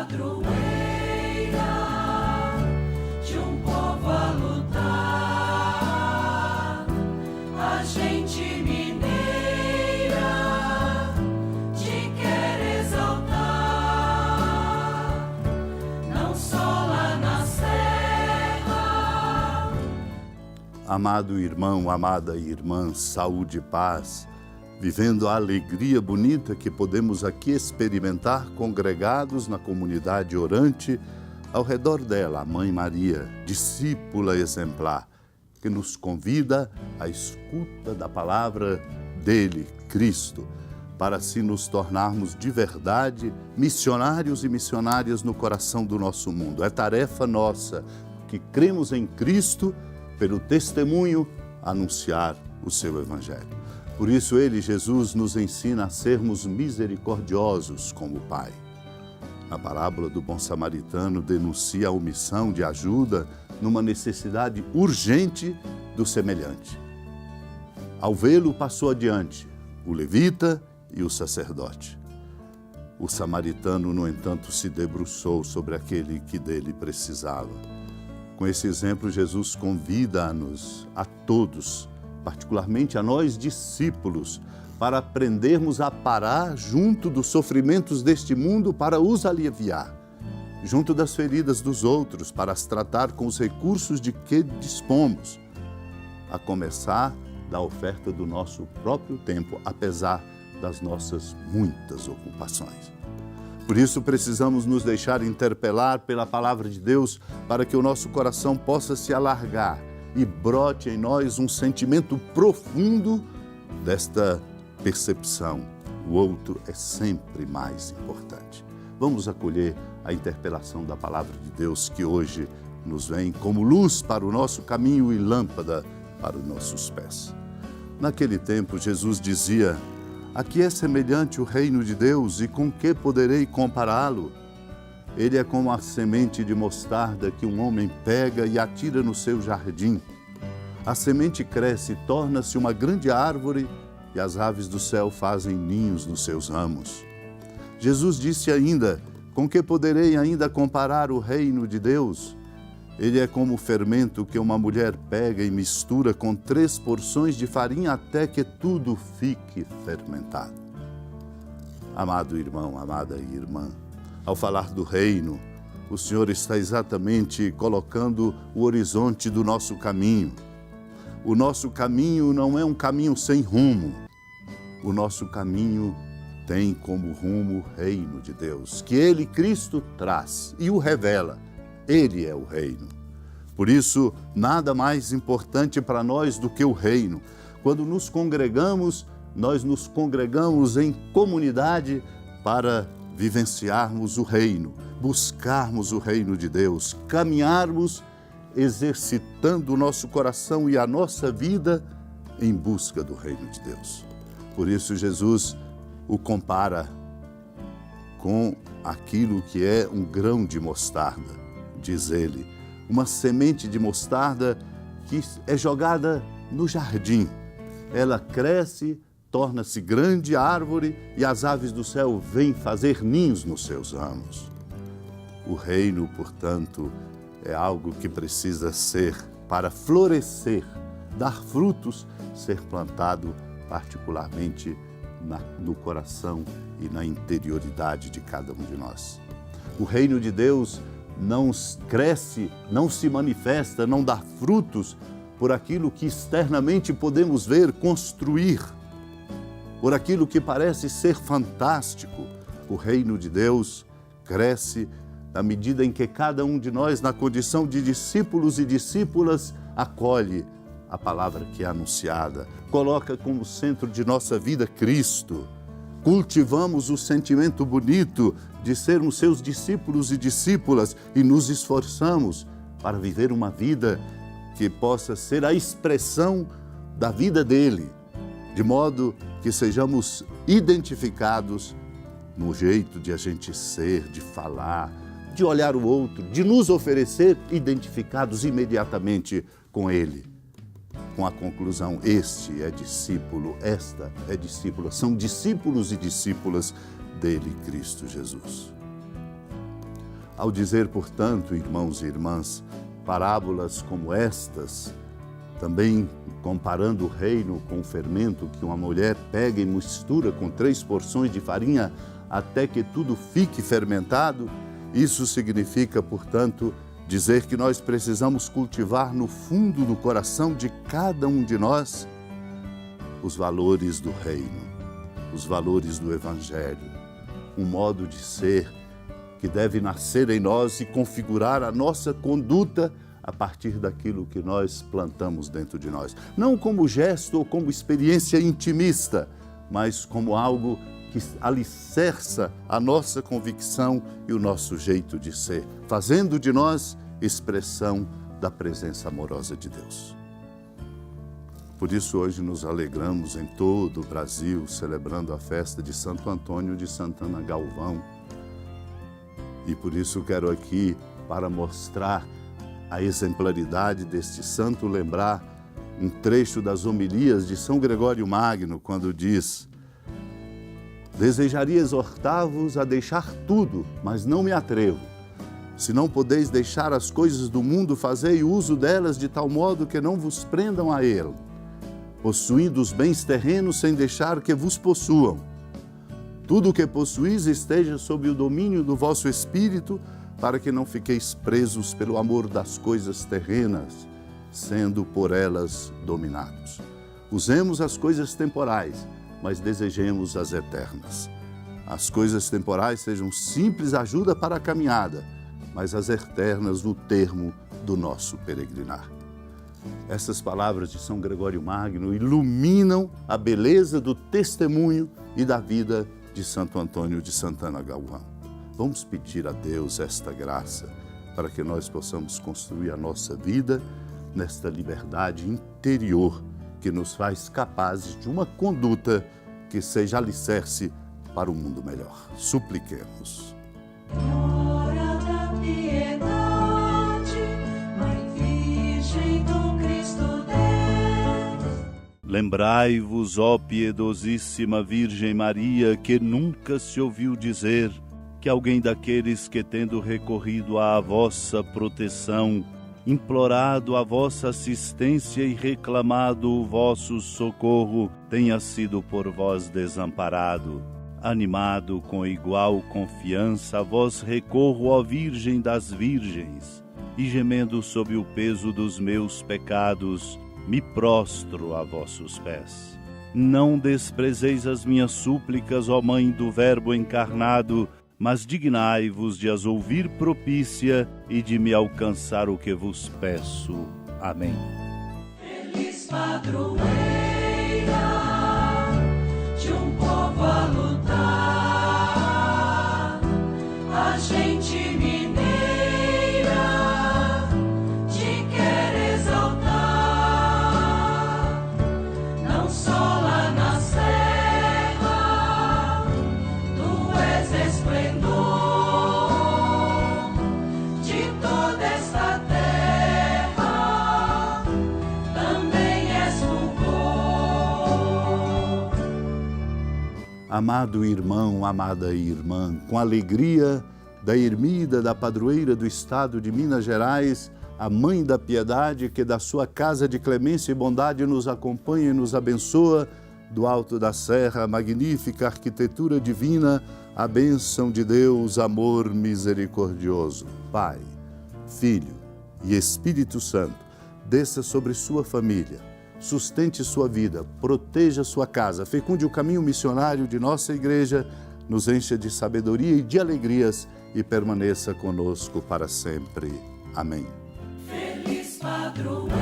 padroeira de um povo a lutar, a gente mineira te quer exaltar, não só lá na serra. Amado irmão, amada irmã, saúde e paz, vivendo a alegria bonita que podemos aqui experimentar congregados na comunidade orante, ao redor dela, a Mãe Maria, discípula exemplar, que nos convida à escuta da palavra dele, Cristo, para assim nos tornarmos de verdade missionários e missionárias no coração do nosso mundo. É tarefa nossa, que cremos em Cristo, pelo testemunho, anunciar o seu Evangelho. Por isso ele, Jesus, nos ensina a sermos misericordiosos como o Pai. Na parábola do bom samaritano, denuncia a omissão de ajuda numa necessidade urgente do semelhante. Ao vê-lo, passou adiante o levita e o sacerdote. O samaritano, no entanto, se debruçou sobre aquele que dele precisava. Com esse exemplo, Jesus convida-nos a todos, particularmente a nós discípulos, para aprendermos a parar junto dos sofrimentos deste mundo para os aliviar, junto das feridas dos outros para as tratar com os recursos de que dispomos, a começar da oferta do nosso próprio tempo, apesar das nossas muitas ocupações. Por isso precisamos nos deixar interpelar pela palavra de Deus para que o nosso coração possa se alargar e brote em nós um sentimento profundo desta percepção. O outro é sempre mais importante. Vamos acolher a interpelação da palavra de Deus que hoje nos vem como luz para o nosso caminho e lâmpada para os nossos pés. Naquele tempo, Jesus dizia: "A que é semelhante o reino de Deus e com que poderei compará-lo? Ele é como a semente de mostarda que um homem pega e atira no seu jardim. A semente cresce e torna-se uma grande árvore e as aves do céu fazem ninhos nos seus ramos." Jesus disse ainda: "Com que poderei ainda comparar o reino de Deus? Ele é como o fermento que uma mulher pega e mistura com 3 porções de farinha até que tudo fique fermentado." Amado irmão, amada irmã, ao falar do reino, o Senhor está exatamente colocando o horizonte do nosso caminho. O nosso caminho não é um caminho sem rumo. O nosso caminho tem como rumo o reino de Deus, que Ele, Cristo, traz e o revela. Ele é o reino. Por isso, nada mais importante para nós do que o reino. Quando nos congregamos, nós nos congregamos em comunidade para vivenciarmos o reino, buscarmos o reino de Deus, caminharmos exercitando o nosso coração e a nossa vida em busca do reino de Deus. Por isso Jesus o compara com aquilo que é um grão de mostarda, diz ele, uma semente de mostarda que é jogada no jardim. Ela cresce, torna-se grande árvore e as aves do céu vêm fazer ninhos nos seus ramos. O reino, portanto, é algo que precisa ser, para florescer, dar frutos, ser plantado particularmente no coração e na interioridade de cada um de nós. O reino de Deus não cresce, não se manifesta, não dá frutos por aquilo que externamente podemos ver, construir, por aquilo que parece ser fantástico. O reino de Deus cresce na medida em que cada um de nós, na condição de discípulos e discípulas, acolhe a palavra que é anunciada, coloca como centro de nossa vida Cristo. Cultivamos o sentimento bonito de sermos seus discípulos e discípulas e nos esforçamos para viver uma vida que possa ser a expressão da vida dele, de modo que sejamos identificados no jeito de a gente ser, de falar, de olhar o outro, de nos oferecer, identificados imediatamente com ele. Com a conclusão, este é discípulo, esta é discípula, são discípulos e discípulas dele, Cristo Jesus. Ao dizer, portanto, irmãos e irmãs, parábolas como estas, também comparando o reino com o fermento que uma mulher pega e mistura com 3 porções de farinha até que tudo fique fermentado, isso significa, portanto, dizer que nós precisamos cultivar no fundo do coração de cada um de nós os valores do reino, os valores do Evangelho, um modo de ser que deve nascer em nós e configurar a nossa conduta a partir daquilo que nós plantamos dentro de nós. Não como gesto ou como experiência intimista, mas como algo que alicerça a nossa convicção e o nosso jeito de ser, fazendo de nós expressão da presença amorosa de Deus. Por isso hoje nos alegramos em todo o Brasil, celebrando a festa de Santo Antônio de Santana Galvão. E por isso quero aqui, para mostrar a exemplaridade deste santo, lembrar um trecho das homilias de São Gregório Magno, quando diz: desejaria exortar-vos a deixar tudo, mas não me atrevo. Se não podeis deixar as coisas do mundo, fazei uso delas de tal modo que não vos prendam a ele, possuindo os bens terrenos sem deixar que vos possuam. Tudo o que possuís esteja sob o domínio do vosso espírito, para que não fiqueis presos pelo amor das coisas terrenas, sendo por elas dominados. Usemos as coisas temporais, mas desejemos as eternas. As coisas temporais sejam simples ajuda para a caminhada, mas as eternas o termo do nosso peregrinar. Essas palavras de São Gregório Magno iluminam a beleza do testemunho e da vida de Santo Antônio de Santana Galvão. Vamos pedir a Deus esta graça para que nós possamos construir a nossa vida nesta liberdade interior que nos faz capazes de uma conduta que seja alicerce para um mundo melhor. Supliquemos. Hora da piedade, Mãe Virgem do Cristo Deus. Lembrai-vos, ó piedosíssima Virgem Maria, que nunca se ouviu dizer que alguém daqueles que, tendo recorrido à vossa proteção, implorado a vossa assistência e reclamado o vosso socorro, tenha sido por vós desamparado. Animado com igual confiança, a vós recorro, ó Virgem das Virgens, e gemendo sob o peso dos meus pecados, me prostro a vossos pés. Não desprezeis as minhas súplicas, ó Mãe do Verbo encarnado, mas dignai-vos de as ouvir propícia e de me alcançar o que vos peço. Amém. Feliz padroeira de um povo a lutar, a gente mineira te quer exaltar, não só lá na serra, tu és esplendor de toda esta terra, também és fulgor. Amado irmão, amada irmã, com alegria da ermida da padroeira do estado de Minas Gerais, a Mãe da Piedade, que da sua casa de clemência e bondade nos acompanha e nos abençoa, do alto da serra, a magnífica arquitetura divina, a bênção de Deus, amor misericordioso. Pai, Filho e Espírito Santo, desça sobre sua família, sustente sua vida, proteja sua casa, fecunde o caminho missionário de nossa igreja, nos encha de sabedoria e de alegrias e permaneça conosco para sempre. Amém. Feliz padroeira